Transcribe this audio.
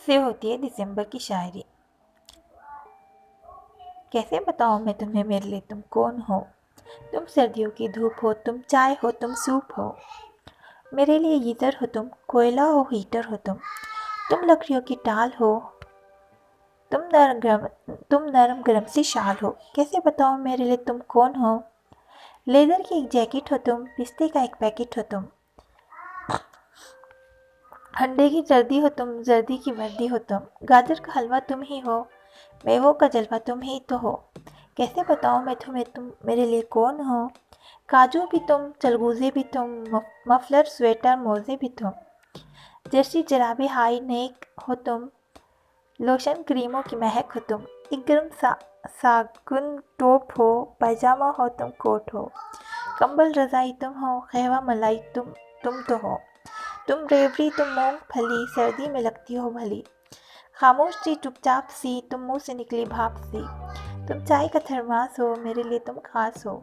से होती है दिसंबर की शायरी। कैसे बताऊँ मैं तुम्हें मेरे लिए तुम कौन हो। तुम सर्दियों की धूप हो, तुम चाय हो, तुम सूप हो। मेरे लिए गीज़र हो तुम, कोयला हो, हीटर हो तुम लकड़ियों की टाल हो। तुम नरम गरम सी शाल हो। कैसे बताऊँ मेरे लिए तुम कौन हो। लेदर की एक जैकेट हो तुम, पिस्ते का एक पैकेट हो तुम। अंडे की जर्दी हो तुम, जर्दी की वर्दी हो तुम। गाजर का हलवा तुम ही हो, मेवों का जलवा तुम ही तो हो। कैसे बताऊँ मैं तुम्हें तुम मेरे लिए कौन हो। काजू भी तुम, चलगूजे भी तुम, मफलर स्वेटर मोजे भी तुम। जर्सी जराबे हाई नेक हो तुम, लोशन क्रीमों की महक हो तुम। एक गर्म सागुन टोप हो, पैजामा हो तुम, कोट हो। कंबल रजाई तुम हो, कहवा मलाई तुम तो हो। तुम रेवड़ी तुम मूंगफली, सर्दी में लगती हो भली। खामोश सी चुपचाप सी, तुम मुंह से निकली भाप सी। तुम चाय का थर्मास हो, मेरे लिए तुम खास हो।